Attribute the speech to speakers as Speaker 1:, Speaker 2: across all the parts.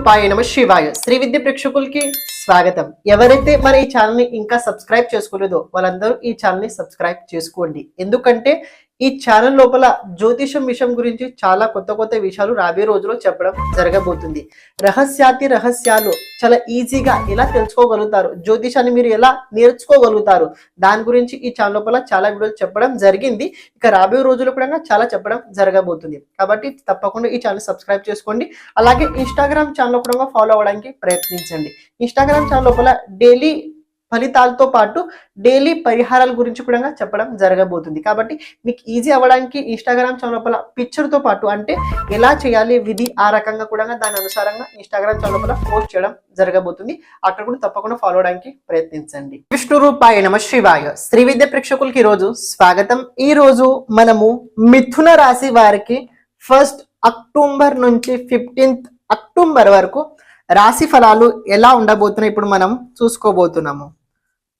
Speaker 1: రూపాయ నమ శివాయ శ్రీ విద్య ప్రేక్షకులకి స్వాగతం. ఎవరైతే మన ఈ ఛానల్ ని ఇంకా సబ్స్క్రైబ్ చేసుకోలేదో వాళ్ళందరూ ఈ ఛానల్ ని సబ్స్క్రైబ్ చేసుకోండి. ఎందుకంటే ఈ ఛానల్ లోపల జ్యోతిషం విషయం గురించి చాలా కొత్త విషయాలు రాబోయే రోజుల్లో చెప్పడం జరగబోతుంది. రహస్యాలు చాలా ఈజీగా ఎలా తెలుసుకోగలుగుతారు, జ్యోతిషాన్ని మీరు ఎలా నేర్చుకోగలుగుతారు, దాని గురించి ఈ ఛానల్ లోపల చాలా వీడియోలు చెప్పడం జరిగింది. ఇక రాబోయే రోజుల్లో కూడా చాలా చెప్పడం జరగబోతుంది. కాబట్టి తప్పకుండా ఈ ఛానల్ సబ్స్క్రైబ్ చేసుకోండి. అలాగే ఇన్స్టాగ్రామ్ ఛానల్ కూడా ఫాలో అవ్వడానికి ప్రయత్నించండి. ఇన్స్టాగ్రామ్ ఛానల్ లోపల డైలీ ఫలితాలతో పాటు డైలీ పరిహారాల గురించి కూడా చెప్పడం జరగబోతుంది. కాబట్టి మీకు ఈజీ అవ్వడానికి ఇన్స్టాగ్రామ్ ఛానల్ లోపల పిక్చర్తో పాటు అంటే ఎలా చేయాలి విధి ఆ రకంగా కూడా దాని అనుసారంగా ఇన్స్టాగ్రామ్ ఛానల్ లోపల పోస్ట్ చేయడం జరగబోతుంది. అక్కడ కూడా తప్పకుండా ఫాలో అవడానికి ప్రయత్నించండి. విష్ణు రూపాయ నమ శివాయ శ్రీ విద్య ప్రేక్షకులకి ఈ రోజు స్వాగతం. ఈ రోజు మనము మిథున రాశి వారికి 1 అక్టోబర్ నుంచి 15 అక్టోబర్ వరకు రాశి ఫలాలు ఎలా ఉండబోతున్నాయి ఇప్పుడు మనం చూసుకోబోతున్నాము.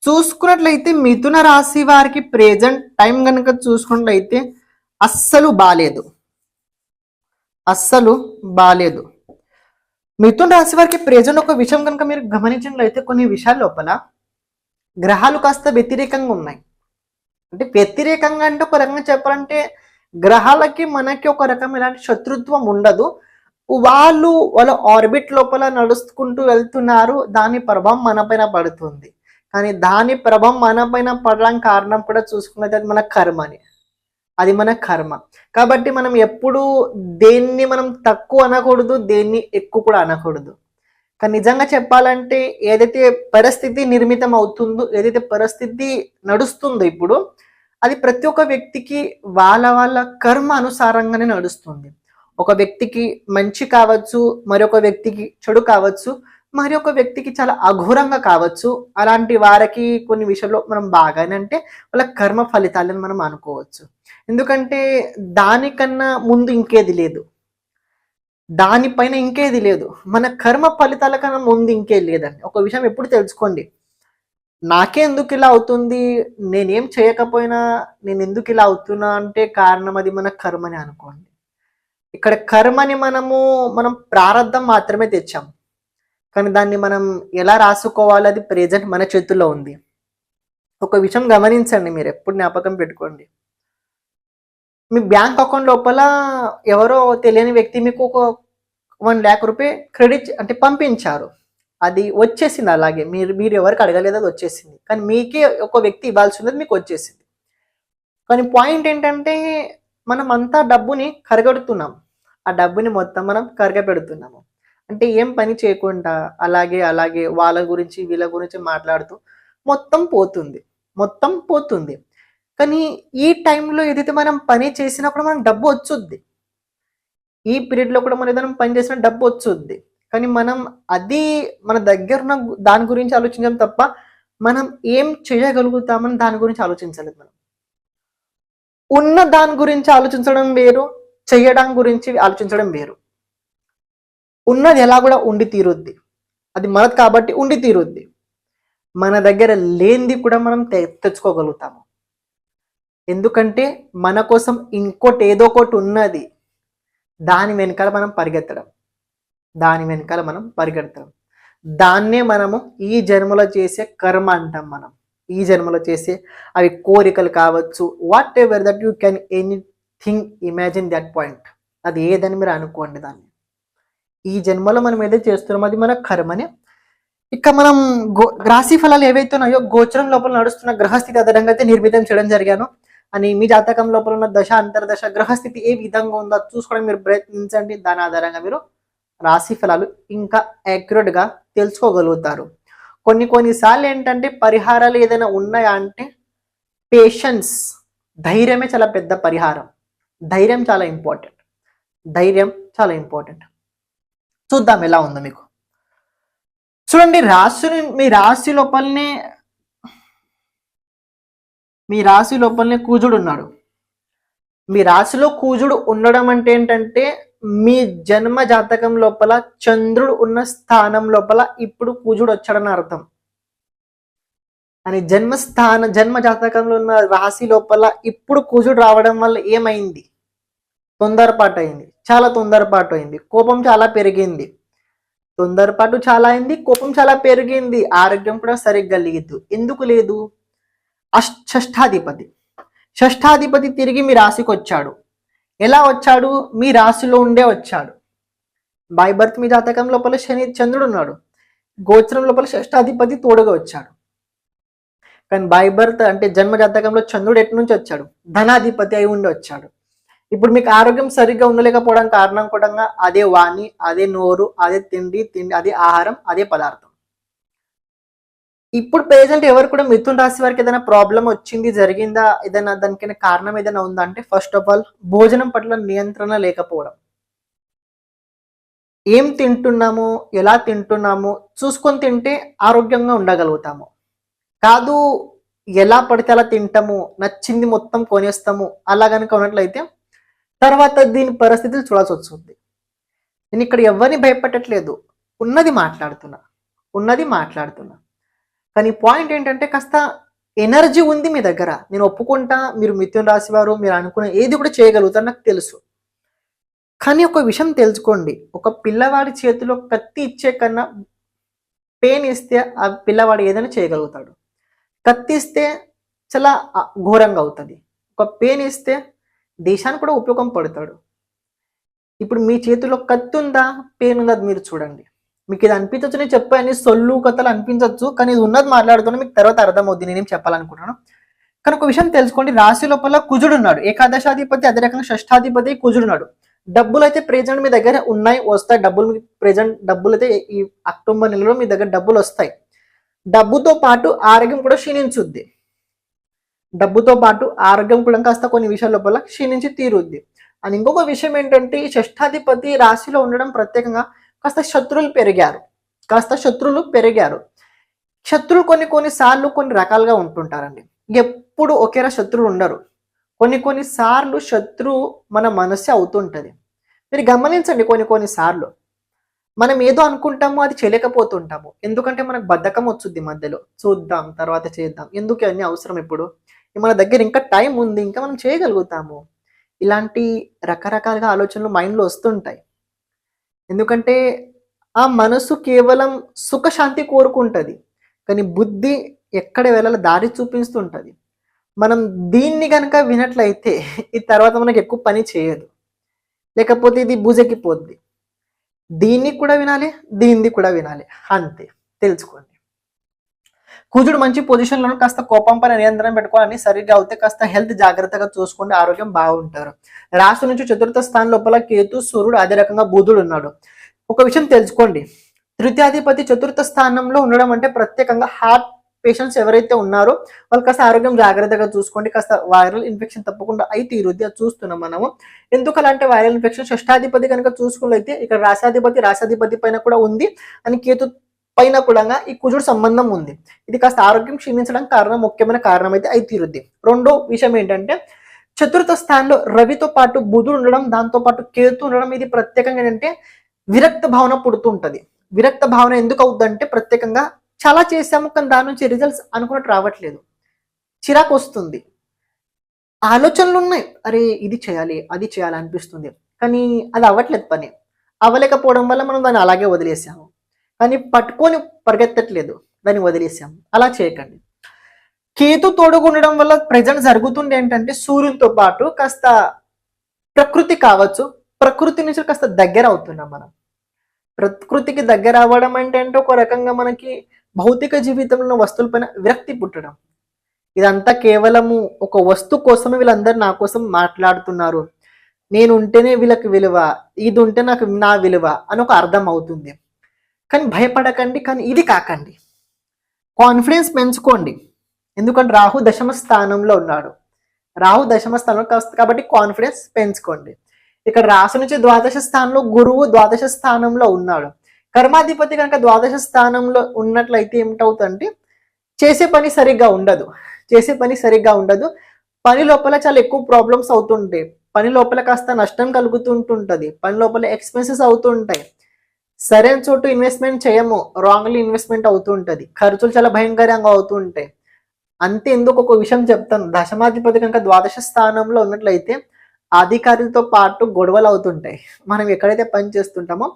Speaker 1: చూసుకున్నట్లయితే మిథున రాశి వారికి ప్రెజెంట్ టైం కనుక చూసుకున్నట్లయితే అస్సలు బాలేదు. మిథున రాశి వారికి ప్రెజెంట్ ఒక విషయం కనుక మీరు గమనించినట్లయితే కొన్ని విషయాల లోపల గ్రహాలు కాస్త వ్యతిరేకంగా ఉన్నాయి. అంటే వ్యతిరేకంగా అంటే ఒక రకంగా చెప్పాలంటే గ్రహాలకి మనకి ఒక రకం ఎలాంటి శత్రుత్వం ఉండదు. వాళ్ళ ఆర్బిట్ లోపల నడుచుకుంటూ వెళ్తున్నారు. దాని ప్రభావం మన పైన పడుతుంది. కానీ దాని ప్రభావం మన పైన పడడానికి కారణం కూడా చూసుకున్నది అది మన కర్మ. కాబట్టి మనం ఎప్పుడు దేన్ని మనం తక్కువ అనకూడదు, దేన్ని ఎక్కువ కూడా అనకూడదు. కానీ నిజంగా చెప్పాలంటే ఏదైతే పరిస్థితి నిర్మితం అవుతుందో, ఏదైతే పరిస్థితి నడుస్తుందో ఇప్పుడు అది ప్రతి ఒక్క వ్యక్తికి వాళ్ళ కర్మ అనుసారంగానే నడుస్తుంది. ఒక వ్యక్తికి మంచి కావచ్చు, మరొక వ్యక్తికి చెడు కావచ్చు, మరి ఒక వ్యక్తికి చాలా అఘోరంగా కావచ్చు. అలాంటి వారికి కొన్ని విషయంలో మనం బాగానే అంటే వాళ్ళ కర్మ ఫలితాలను మనం అనుకోవచ్చు. ఎందుకంటే దానికన్నా ముందు ఇంకేది లేదు, దానిపైన ఇంకేది లేదు. మన కర్మ ఫలితాల కన్నా ముందు ఇంకేది లేదండి. ఒక విషయం ఎప్పుడు తెలుసుకోండి, నాకే ఎందుకు ఇలా అవుతుంది, నేనేం చేయకపోయినా నేను ఎందుకు ఇలా అవుతున్నా అంటే కారణం అది మన కర్మని అనుకోండి. ఇక్కడ కర్మని మనం ప్రారంధం మాత్రమే తెచ్చాం, కానీ దాన్ని మనం ఎలా రాసుకోవాలి అది ప్రెజెంట్ మన చేతుల్లో ఉంది. ఒక విషయం గమనించండి, మీరు ఎప్పుడు జ్ఞాపకం పెట్టుకోండి. మీ బ్యాంక్ అకౌంట్ లోపల ఎవరో తెలియని వ్యక్తి మీకు ఒక 1 lakh రూపాయ క్రెడిట్ అంటే పంపించారు. అది వచ్చేసింది, అలాగే మీరు ఎవరికి అడగలేదు, అది వచ్చేసింది. కానీ మీకే ఒక వ్యక్తి ఇవ్వాల్సి ఉన్నది మీకు వచ్చేసింది. కానీ పాయింట్ ఏంటంటే మనం అంతా డబ్బుని కరగడుతున్నాం, ఆ డబ్బుని మొత్తం మనం కరగపెడుతున్నాము. అంటే ఏం పని చేయకుండా అలాగే వాళ్ళ గురించి వీళ్ళ గురించి మాట్లాడుతూ మొత్తం పోతుంది. కానీ ఈ టైంలో ఏదైతే మనం పని చేసినప్పుడు మనకు డబ్బు వచ్చుద్ది. ఈ పీరియడ్లో కూడా మనం ఏదైనా పని చేసిన డబ్బు వచ్చుద్ది. కానీ మనం అది మన దగ్గర ఉన్న దాని గురించి ఆలోచించాం తప్ప మనం ఏం చేయగలుగుతామని దాని గురించి ఆలోచించలేదు. మనం ఉన్న దాని గురించి ఆలోచించడం వేరు, చేయడం గురించి ఆలోచించడం వేరు. ఉన్నది ఎలా కూడా ఉండి తీరుద్ది, అది మనది కాబట్టి ఉండి తీరుద్ది. మన దగ్గర లేనిది కూడా మనం తెచ్చుకోగలుగుతాము. ఎందుకంటే మన కోసం ఇంకోటి ఏదో ఒకటి ఉన్నది, దాని వెనకాల మనం పరిగెత్తడం. దాన్నే మనము ఈ జన్మలో చేసే కర్మ అంటాం. మనం ఈ జన్మలో చేసే అవి కోరికలు కావచ్చు, what ever that you can anything imagine that point, అది ఏదని మీరు అనుకోండి. దాన్ని ఈ జన్మలో మనం ఏదైతే చేస్తున్నామో అది మన కర్మనే. ఇక మనం రాశి ఫలాలు ఏవైతే ఉన్నాయో గోచరం లోపల నడుస్తున్న గ్రహస్థితి ఆధారంగా అయితే నిర్మితం చేయడం జరిగాను. అని మీ జాతకం లోపల ఉన్న దశ అంతర్దశ గ్రహస్థితి ఏ విధంగా ఉందో చూసుకోవడానికి మీరు ప్రయత్నించండి. దాని ఆధారంగా మీరు రాశి ఫలాలు ఇంకా యాక్యురేట్గా తెలుసుకోగలుగుతారు. కొన్నిసార్లు ఏంటంటే పరిహారాలు ఏదైనా ఉన్నాయా అంటే పేషెన్స్, ధైర్యమే చాలా పెద్ద పరిహారం. ధైర్యం చాలా ఇంపార్టెంట్. చూద్దాం ఎలా ఉందో మీకు. చూడండి, మీ రాశి లోపలనే కూజుడు ఉన్నాడు. మీ రాశిలో కూజుడు ఉండడం అంటే ఏంటంటే మీ జన్మ జాతకం లోపల చంద్రుడు ఉన్న స్థానం లోపల ఇప్పుడు కూజుడు వచ్చాడని అర్థం. అని జన్మ జాతకంలో ఉన్న రాశి లోపల ఇప్పుడు కూజుడు రావడం వల్ల ఏమైంది, చాలా తొందరపాటు అయింది, కోపం చాలా పెరిగింది. తొందరపాటు చాలా అయింది, కోపం చాలా పెరిగింది, ఆరోగ్యం కూడా సరిగ్గా లేదు. ఎందుకు లేదు? షష్ఠాధిపతి షష్ఠాధిపతి తిరిగి మీ రాశికి వచ్చాడు. ఎలా వచ్చాడు? మీ రాశిలో ఉండే వచ్చాడు. బై బర్త్ మీ జాతకం లోపల శని చంద్రుడు ఉన్నాడు, గోచరం లోపల షష్ఠాధిపతి తోడుగా వచ్చాడు. కానీ బై బర్త్ అంటే జన్మ జాతకంలో చంద్రుడు ఎటు నుంచి వచ్చాడు? ధనాధిపతి అయి ఉండి వచ్చాడు. ఇప్పుడు మీకు ఆరోగ్యం సరిగ్గా ఉండలేకపోవడం కారణం కూడా అదే వాణి, అదే నోరు, అదే తిండి, అదే ఆహారం, అదే పదార్థం. ఇప్పుడు ప్రెజెంట్ ఎవరు కూడా మిథున రాశి వారికి ఏదైనా ప్రాబ్లం వచ్చింది, జరిగిందా, ఏదైనా దానికైనా కారణం ఏదైనా ఉందా అంటే ఫస్ట్ ఆఫ్ ఆల్ భోజనం పట్ల నియంత్రణ లేకపోవడం. ఏం తింటున్నాము, ఎలా తింటున్నాము చూసుకొని తింటే ఆరోగ్యంగా ఉండగలుగుతాము. కాదు ఎలా పడితే అలా తింటాము, నచ్చింది మొత్తం కొనేస్తాము, అలా కనుక ఉన్నట్లయితే తర్వాత దీని పరిస్థితులు చూడాల్సి వస్తుంది. నేను ఇక్కడ ఎవరిని భయపెట్టట్లేదు, ఉన్నది మాట్లాడుతున్నా. కానీ పాయింట్ ఏంటంటే కాస్త ఎనర్జీ ఉంది మీ దగ్గర, నేను ఒప్పుకుంటా, మీరు మిథున రాశి వారు, మీరు అనుకున్న ఏది కూడా చేయగలుగుతారు నాకు తెలుసు. కానీ ఒక విషయం తెలుసుకోండి, ఒక పిల్లవాడి చేతిలో కత్తి ఇచ్చే కన్నా పెయిన్ ఇస్తే ఆ పిల్లవాడు ఏదైనా చేయగలుగుతాడు. కత్తి ఇస్తే చాలా ఘోరంగా అవుతుంది, ఒక పెయిన్ ఇస్తే దేశానికి కూడా ఉపయోగం పడతాడు. ఇప్పుడు మీ చేతిలో కత్తి ఉందా, పెయిన్ ఉందా, అది మీరు చూడండి. మీకు ఇది అనిపించచ్చు, నేను చెప్పాను సొల్లు కథలు అనిపించవచ్చు, కానీ ఇది ఉన్నది మాట్లాడుతున్నా మీకు తర్వాత అర్థమవుద్ది నేనేం చెప్పాలనుకుంటున్నాను. కానీ ఒక విషయం తెలుసుకోండి, రాశి లోపల కుజుడు ఉన్నాడు, ఏకాదశాధిపతి, అదే రకంగా షష్ఠాధిపతి కుజుడు ఉన్నాడు. డబ్బులు అయితే ప్రెజెంట్ మీ దగ్గర ఉన్నాయి, వస్తాయి. డబ్బులు అయితే ఈ అక్టోబర్ నెలలో మీ దగ్గర డబ్బులు వస్తాయి. డబ్బుతో పాటు ఆరోగ్యం కూడా క్షీణించుద్ది. డబ్బుతో పాటు ఆరోగ్యం కూడా కాస్త కొన్ని విషయాల లోపల క్షీణించి తీరుద్ది. అండ్ ఇంకొక విషయం ఏంటంటే ఈ షష్ఠాధిపతి రాశిలో ఉండడం ప్రత్యేకంగా కాస్త శత్రువులు పెరిగారు. శత్రువులు కొన్నిసార్లు కొన్ని రకాలుగా ఉంటుంటారండి. ఎప్పుడు ఒకేలా శత్రువులు ఉండరు. కొన్నిసార్లు శత్రువు మన మనస్సు అవుతుంటది. మీరు గమనించండి, కొన్నిసార్లు మనం ఏదో అనుకుంటాము, అది చేయలేకపోతుంటాము. ఎందుకంటే మనకు బద్ధకం వచ్చుద్ది మధ్యలో, చూద్దాం తర్వాత చేద్దాం, ఎందుకు అన్ని అవసరం, ఇప్పుడు మన దగ్గర ఇంకా టైం ఉంది, ఇంకా మనం చేయగలుగుతాము. ఇలాంటి రకరకాలుగా ఆలోచనలు మైండ్లో వస్తుంటాయి. ఎందుకంటే ఆ మనసు కేవలం సుఖశాంతి కోరుకుంటుంది, కానీ బుద్ధి ఎక్కడ వెళ్ళాలో దారి చూపిస్తుంటుంది. మనం దీన్ని కనుక వినట్లయితే ఈ తర్వాత మనకు ఎక్కువ పని చేయదు, లేకపోతే ఇది బూజెక్కిపోద్ది. దీన్ని కూడా వినాలి, దీన్ని కూడా వినాలి, అంతే. తెలుసుకోండి, కుజుడు మంచి పొజిషన్లో కాస్త కోపం పైన నియంత్రణ పెట్టుకోవాలని, సరిగ్గా అవుతే కాస్త హెల్త్ జాగ్రత్తగా చూసుకోండి, ఆరోగ్యం బాగుంటారు. రాశి నుంచి చతుర్థ స్థానం లోపల కేతు, సూర్యుడు, అదే రకంగా బుధుడు ఉన్నాడు. ఒక విషయం తెలుసుకోండి, తృతీయాధిపతి చతుర్థ స్థానంలో ఉండడం అంటే ప్రత్యేకంగా హార్ట్ పేషెంట్స్ ఎవరైతే ఉన్నారో వాళ్ళు కాస్త ఆరోగ్యం జాగ్రత్తగా చూసుకోండి. కాస్త వైరల్ ఇన్ఫెక్షన్ తప్పకుండా అయి తీరుద్ది, అది చూస్తున్నాం మనము. ఎందుకు అలాంటి వైరల్ ఇన్ఫెక్షన్? షష్ఠాధిపతి కనుక చూసుకున్నట్లయితే ఇక్కడ రాశాధిపతి పైన కూడా ఉంది, అని కేతు పైన కూడా ఈ కుజుడు సంబంధం ఉంది. ఇది కాస్త ఆరోగ్యం క్షీణించడానికి ముఖ్యమైన కారణం అయితే అయి తీరుద్ది. రెండో విషయం ఏంటంటే చతుర్థ స్థానంలో రవితో పాటు బుధుడు ఉండడం, దాంతో పాటు కేతు ఉండడం, ఇది ప్రత్యేకంగా ఏంటంటే విరక్త భావన పుడుతుంటది. విరక్త భావన ఎందుకు అవుతుందంటే ప్రత్యేకంగా చాలా చేసాము కానీ దాని నుంచి రిజల్ట్స్ అనుకున్నట్టు రావట్లేదు, చిరాకు వస్తుంది, ఆలోచనలు ఉన్నాయి, అరే ఇది చేయాలి అది చేయాలి అనిపిస్తుంది, కానీ అది అవ్వట్లేదు. పని అవ్వలేకపోవడం వల్ల మనం దాన్ని అలాగే వదిలేసాము, కానీ పట్టుకొని పరిగెత్తట్లేదు, దాన్ని వదిలేసాము. అలా చేయకండి. కేతు తోడుగుండడం వల్ల ప్రజెంట్ జరుగుతుంది ఏంటంటే సూర్యునితో పాటు కాస్త ప్రకృతి కావచ్చు, ప్రకృతి నుంచి కాస్త దగ్గర అవుతున్నాం మనం. ప్రకృతికి దగ్గర అవ్వడం అంటే ఒక రకంగా మనకి భౌతిక జీవితంలో వస్తువులపైన విరక్తి పుట్టడం. ఇదంతా కేవలము ఒక వస్తువు కోసమే వీళ్ళందరూ నా కోసం మాట్లాడుతున్నారు, నేను ఉంటేనే వీళ్ళకి విలువ, ఇది ఉంటే నాకు నా విలువ అని ఒక అర్థం అవుతుంది. కానీ భయపడకండి, కానీ ఇది కాకండి, కాన్ఫిడెన్స్ పెంచుకోండి. ఎందుకంటే రాహు దశమ స్థానంలో ఉన్నాడు, కాబట్టి కాన్ఫిడెన్స్ పెంచుకోండి. ఇక్కడ రాశి నుంచి ద్వాదశ స్థానంలో గురువు ద్వాదశ స్థానంలో ఉన్నాడు. కర్మాధిపతి కనుక ద్వాదశ స్థానంలో ఉన్నట్లయితే ఏమిటవుతుందంటే చేసే పని సరిగ్గా ఉండదు, పని లోపల చాలా ఎక్కువ ప్రాబ్లమ్స్ అవుతుంటాయి, పని లోపల కాస్త నష్టం కలుగుతుంటుంది, పని లోపల ఎక్స్పెన్సెస్ అవుతుంటాయి, సరైన చోటు ఇన్వెస్ట్మెంట్ చేయము, రాంగ్లీ ఇన్వెస్ట్మెంట్ అవుతుంటుంది, ఖర్చులు చాలా భయంకరంగా అవుతుంటాయి. అంతే. ఎందుకు ఒక విషయం చెప్తాను, దశమాధిపతి కనుక ద్వాదశ స్థానంలో ఉన్నట్లయితే అధికారులతో పాటు గొడవలు అవుతుంటాయి. మనం ఎక్కడైతే పని చేస్తుంటామో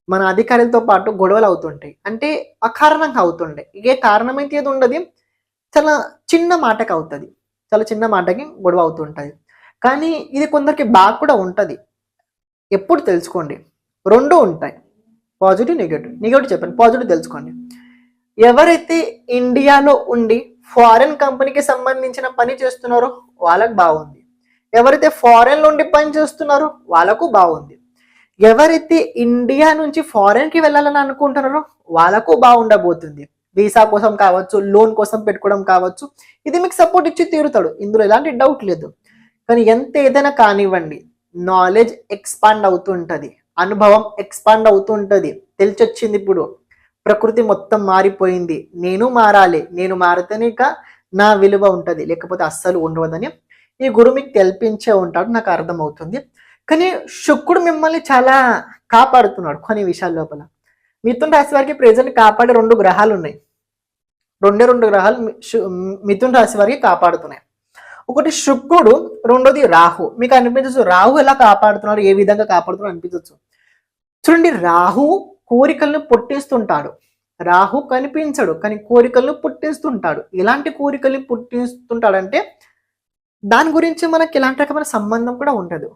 Speaker 1: మన అధికారులతో పాటు గొడవలు అవుతుంటాయి. అంటే అకారణంగా అవుతుండే. ఏ కారణం అయితే ఏది ఉండదు. చాలా చిన్న మాటకి అవుతుంది. చాలా చిన్న మాటకి గొడవ అవుతుంటుంది. కానీ ఇది కొందరికి బాగా కూడా ఉంటుంది. ఎప్పుడు తెలుసుకోండి, 2 ఉంటాయి. Positive, negative. నెగెటివ్ చెప్పండి, పాజిటివ్ తెలుసుకోండి. ఎవరైతే ఇండియాలో ఉండి ఫారెన్ కంపెనీకి సంబంధించిన పని చేస్తున్నారో వాళ్ళకు బాగుంది. ఎవరైతే ఫారెన్ నుండి పని చేస్తున్నారో వాళ్ళకు బాగుంది. ఎవరైతే ఇండియా నుంచి ఫారెన్కి వెళ్ళాలని అనుకుంటున్నారో వాళ్ళకు బాగుండబోతుంది. వీసా కోసం కావచ్చు, లోన్ కోసం పెట్టుకోవడం కావచ్చు, ఇది మీకు సపోర్ట్ ఇచ్చి తీరుతాడు. ఇందులో ఎలాంటి డౌట్ లేదు. కానీ ఎంత ఏదైనా కానివ్వండి, నాలెడ్జ్ ఎక్స్పాండ్ అవుతుంటుంది, అనుభవం ఎక్స్పాండ్ అవుతుంటుంది. తెలిసొచ్చింది ఇప్పుడు ప్రకృతి మొత్తం మారిపోయింది, నేను మారాలి, నేను మారితేనే ఇక నా విలువ ఉంటుంది, లేకపోతే అస్సలు ఉండవదని ఈ గురువు మీకు తెల్పించే ఉంటాడు, నాకు అర్థమవుతుంది. కానీ శుక్రుడు మిమ్మల్ని చాలా కాపాడుతున్నాడు కొన్ని విషయాల లోపల. మిథున రాశి వారికి ప్రెజెంట్ కాపాడే 2 గ్రహాలు ఉన్నాయి. 2 గ్రహాలు మిథున రాశి వారికి కాపాడుతున్నాయి. ఒకటి శుక్రుడు, రెండోది రాహు. మీకు అనిపించచ్చు రాహు ఎలా కాపాడుతున్నాడు, ఏ విధంగా కాపాడుతున్నాడు అనిపించవచ్చు. చూడండి, రాహు కోరికలను పుట్టిస్తుంటాడు. రాహు కనిపించడు కానీ కోరికలను పుట్టిస్తుంటాడు. ఎలాంటి కోరికల్ని పుట్టిస్తుంటాడంటే దాని గురించి మనకి ఎలాంటి రకమైన సంబంధం కూడా ఉండదు.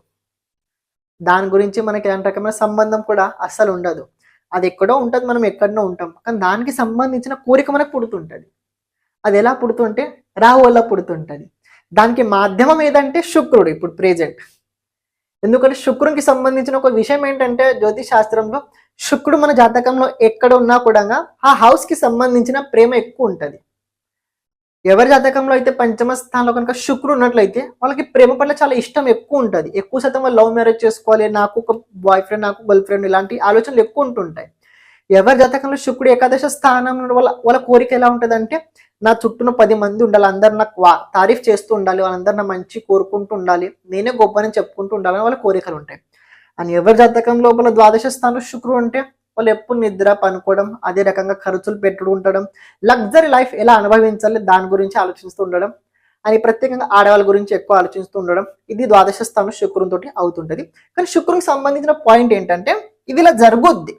Speaker 1: దాని గురించి మనకి ఎలాంటి రకమైన సంబంధం కూడా అస్సలు ఉండదు. అది ఎక్కడో ఉంటుంది, మనం ఎక్కడనో ఉంటాం. కానీ దానికి సంబంధించిన కోరిక మనకు పుడుతుంటుంది. అది ఎలా పుడుతుంటే రాహు వల్ల పుడుతుంటుంది. దానికి మాధ్యమం ఏదంటే శుక్రుడు ఇప్పుడు ప్రెజెంట్. ఎందుకంటే శుక్రునికి సంబంధించిన ఒక విషయం ఏంటంటే జ్యోతిష్ శాస్త్రంలో శుక్రుడు మన జాతకంలో ఎక్కడ ఉన్నా కూడా ఆ హౌస్కి సంబంధించిన ప్రేమ ఎక్కువ ఉంటుంది. ఎవరి జాతకంలో అయితే పంచమ స్థానంలో కనుక శుక్రుడు ఉన్నట్లయితే వాళ్ళకి ప్రేమ పట్ల చాలా ఇష్టం ఎక్కువ ఉంటుంది. ఎక్కువ శాతం వాళ్ళు లవ్ మ్యారేజ్ చేసుకోవాలి, నాకు ఒక బాయ్ ఫ్రెండ్, నాకు గర్ల్ ఫ్రెండ్, ఇలాంటి ఆలోచనలు ఎక్కువ ఉంటుంటాయి. ఎవరి జాతకంలో శుక్రుడు ఏకాదశ స్థానం వాళ్ళ కోరిక ఎలా ఉంటుంది అంటే నా చుట్టూను 10 మంది ఉండాలి, అందరు నాకు తారీఫ్ చేస్తూ ఉండాలి, వాళ్ళందరూ నా మంచి కోరుకుంటూ ఉండాలి, నేనే గొప్పని చెప్పుకుంటూ ఉండాలని వాళ్ళ కోరికలు ఉంటాయి. అని ఎవరి జాతకం లోపల ద్వాదశ స్థానంలో శుక్రుడు అంటే వాళ్ళు ఎప్పుడు నిద్ర, పనుకోవడం, అదే రకంగా ఖర్చులు పెట్టుడు ఉండడం, లగ్జరీ లైఫ్ ఎలా అనుభవించాలి దాని గురించి ఆలోచిస్తూ ఉండడం, అని ప్రత్యేకంగా ఆడవాళ్ళ గురించి ఎక్కువ ఆలోచిస్తూ ఉండడం, ఇది ద్వాదశ స్థానం శుక్రునితోటి అవుతుంటది. కానీ శుక్రునికి సంబంధించిన పాయింట్ ఏంటంటే ఇది ఇలా జరుగుద్ది,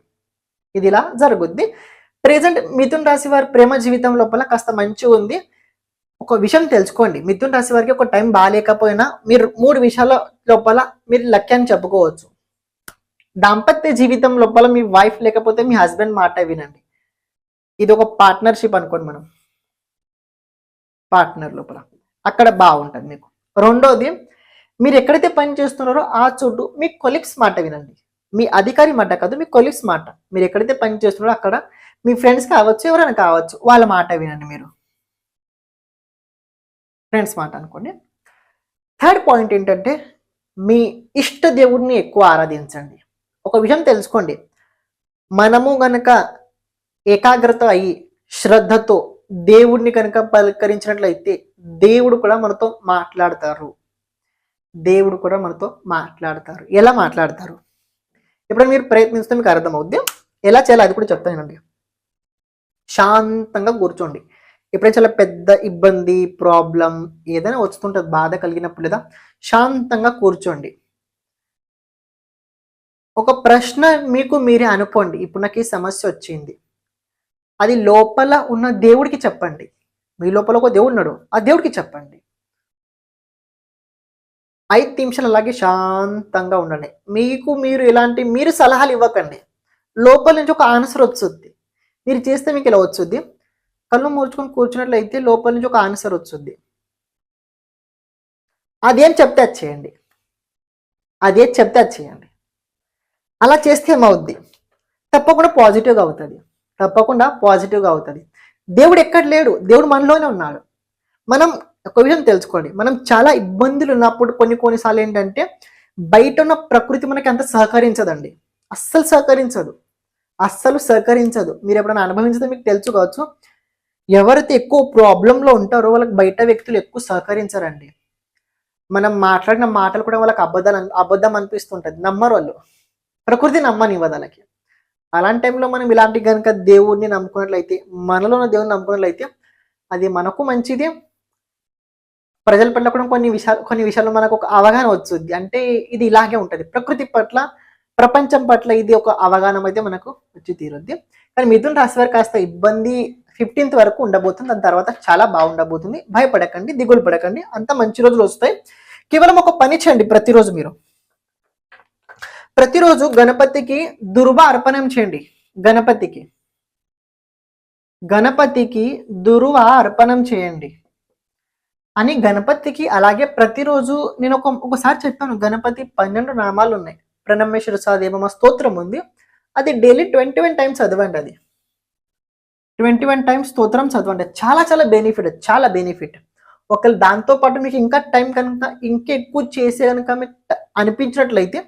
Speaker 1: ఇది ఇలా జరుగుద్ది. ప్రెజెంట్ మిథున రాశి వారి ప్రేమ జీవితం లోపల కాస్త మంచిగా ఉంది. ఒక విషయం తెలుసుకోండి, మిథున రాశి వారికి ఒక టైం బాగాలేకపోయినా మీరు 3 విషయాల లోపల మీరు లక్కీ అని చెప్పుకోవచ్చు. దాంపత్య జీవితం లోపల మీ వైఫ్ లేకపోతే మీ హస్బెండ్ మాట వినండి. ఇది ఒక పార్ట్నర్షిప్ అనుకోండి, మనం పార్ట్నర్ లోపల అక్కడ బాగుంటుంది మీకు. రెండోది, మీరు ఎక్కడైతే పని చేస్తున్నారో ఆ చోటు మీ కొలీగ్స్ మాట వినండి. మీ అధికారి మాట కాదు, మీ కొలీగ్స్ మాట. మీరు ఎక్కడైతే పని చేస్తున్నారో అక్కడ మీ ఫ్రెండ్స్ కావచ్చు, ఎవరైనా కావచ్చు, వాళ్ళ మాట వినండి. మీరు ఫ్రెండ్స్ మాట అనుకోండి. థర్డ్ పాయింట్ ఏంటంటే మీ ఇష్ట దేవుడిని ఎక్కువ ఆరాధించండి. ఒక విషయం తెలుసుకోండి, మనము గనక ఏకాగ్రత అయ్యి శ్రద్ధతో దేవుడిని కనుక పలకరించినట్లయితే దేవుడు కూడా మనతో మాట్లాడతారు. దేవుడు కూడా మనతో మాట్లాడతారు. ఎలా మాట్లాడతారు ఎప్పుడైనా మీరు ప్రయత్నిస్తే మీకు అర్థమవుద్ది. ఎలా చేయాలి అది కూడా చెప్తానండి. శాంతంగా కూర్చోండి. ఎప్పుడైనా చాలా పెద్ద ఇబ్బంది, ప్రాబ్లం ఏదైనా వస్తుంటుంది, బాధ కలిగినప్పుడు లేదా శాంతంగా కూర్చోండి. ఒక ప్రశ్న మీకు మీరే అనుకోండి, ఇప్పుడు నాకు ఈ సమస్య వచ్చింది, అది లోపల ఉన్న దేవుడికి చెప్పండి. మీ లోపల ఒక దేవుడు ఉన్నాడు, ఆ దేవుడికి చెప్పండి. 5 నిమిషాలు అలాగే శాంతంగా ఉండండి. మీకు మీరు సలహాలు ఇవ్వకండి. లోపల నుంచి ఒక ఆన్సర్ వచ్చుద్ది. మీరు చేస్తే మీకు ఇలా వచ్చుద్ది. కళ్ళు మూర్చుకొని కూర్చున్నట్లయితే లోపల నుంచి ఒక ఆన్సర్ వచ్చుద్ది. అదేం చెప్తే అది చేయండి, అదే చెప్తే అది చేయండి. అలా చేస్తే ఏమవుద్ది, తప్పకుండా పాజిటివ్గా అవుతుంది. తప్పకుండా పాజిటివ్గా అవుతుంది. దేవుడు ఎక్కడ లేడు, దేవుడు మనలోనే ఉన్నాడు. మనం ఒక విషయం తెలుసుకోండి, మనం చాలా ఇబ్బందులు ఉన్నప్పుడు కొన్నిసార్లు ఏంటంటే బయట ఉన్న ప్రకృతి మనకి అంత సహకరించదండి. అస్సలు సహకరించదు. మీరు ఎప్పుడైనా అనుభవించితే మీకు తెలుసు కావచ్చు. ఎవరైతే ఎక్కువ ప్రాబ్లంలో ఉంటారో వాళ్ళకి బయట వ్యక్తులు ఎక్కువ సహకరించరండి. మనం మాట్లాడిన మాటలు కూడా వాళ్ళకి అబద్ధం అనిపిస్తుంటుంది, నమ్మరు వాళ్ళు. ప్రకృతి నమ్మనివ్వదు వాళ్ళకి. అలాంటి టైంలో మనం ఇలాంటి కనుక దేవుడిని నమ్ముకున్నట్లయితే, మనలో ఉన్న దేవుడిని నమ్ముకున్నట్లయితే అది మనకు మంచిది. ప్రజల పట్ల కూడా కొన్ని విషయాలు మనకు ఒక అవగాహన వచ్చుద్ది. అంటే ఇది ఇలాగే ఉంటుంది, ప్రకృతి పట్ల ప్రపంచం పట్ల ఇది ఒక అవగాహన అయితే మనకు వచ్చి తీరుద్ది. కానీ మిథున రాశి వారికి కాస్త ఇబ్బంది 15th వరకు ఉండబోతుంది. దాని తర్వాత చాలా బాగుండబోతుంది. భయపడకండి, దిగులు పడకండి, అంత మంచి రోజులు వస్తాయి. కేవలం ఒక పని చేయండి. ప్రతిరోజు గణపతికి దుర్వ అర్పణం చేయండి. గణపతికి దుర్వ అర్పణం చేయండి అని గణపతికి. అలాగే ప్రతిరోజు నేను ఒకసారి చెప్పాను, గణపతి 12 నామాలు ఉన్నాయి. ప్రణమేశ్వర సదేవ స్తోత్రం ఉంది, అది డైలీ 21 టైమ్స్ చదవండి. అది 21 టైమ్స్ స్తోత్రం చదవండి. చాలా బెనిఫిట్. ఒకవేళ దాంతో పాటు మీకు ఇంకా టైం కనుక ఇంకా ఎక్కువ చేసే కనుక మీకు అనిపించినట్లయితే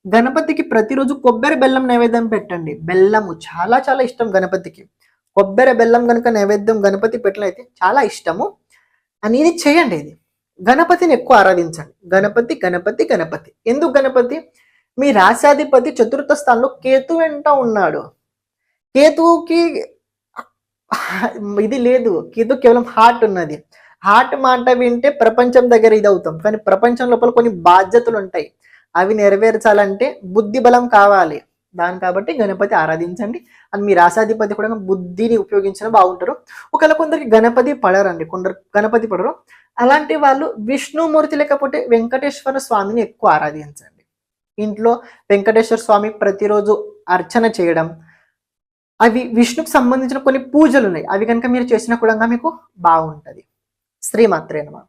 Speaker 1: గణపతికి ప్రతిరోజు కొబ్బరి బెల్లం నైవేద్యం పెట్టండి. బెల్లము చాలా ఇష్టం గణపతికి. కొబ్బరి బెల్లం కనుక నైవేద్యం గణపతి పెట్టినైతే చాలా ఇష్టము అనేది చేయండి. ఇది గణపతిని ఎక్కువ ఆరాధించండి. గణపతి. ఎందుకు గణపతి? మీ రాశాధిపతి 4th స్థానంలో కేతు వెంట ఉన్నాడు. కేతువుకి ఇది లేదు, కేతు కేవలం హార్ట్ ఉన్నది. హార్ట్ మాట వింటే ప్రపంచం దగ్గర ఇది అవుతాం, కానీ ప్రపంచం లోపల కొన్ని బాధ్యతలు ఉంటాయి. అవి నెరవేర్చాలంటే బుద్ధి బలం కావాలి. కాబట్టి గణపతి ఆరాధించండి. అని మీ రాశాధిపతి కూడా బుద్ధిని ఉపయోగించడం బాగుంటారు. ఒకవేళ కొందరికి గణపతి పడరండి, కొందరు గణపతి పడరు. అలాంటి వాళ్ళు విష్ణుమూర్తి లేకపోతే వెంకటేశ్వర స్వామిని ఎక్కువ ఆరాధించండి. ఇంట్లో వెంకటేశ్వర స్వామి ప్రతిరోజు అర్చన చేయడం, అవి విష్ణుకు సంబంధించిన కొన్ని పూజలు ఉన్నాయి, అవి కనుక మీరు చేసినా కూడా మీకు బాగుంటుంది. శ్రీమాత్రే నమః.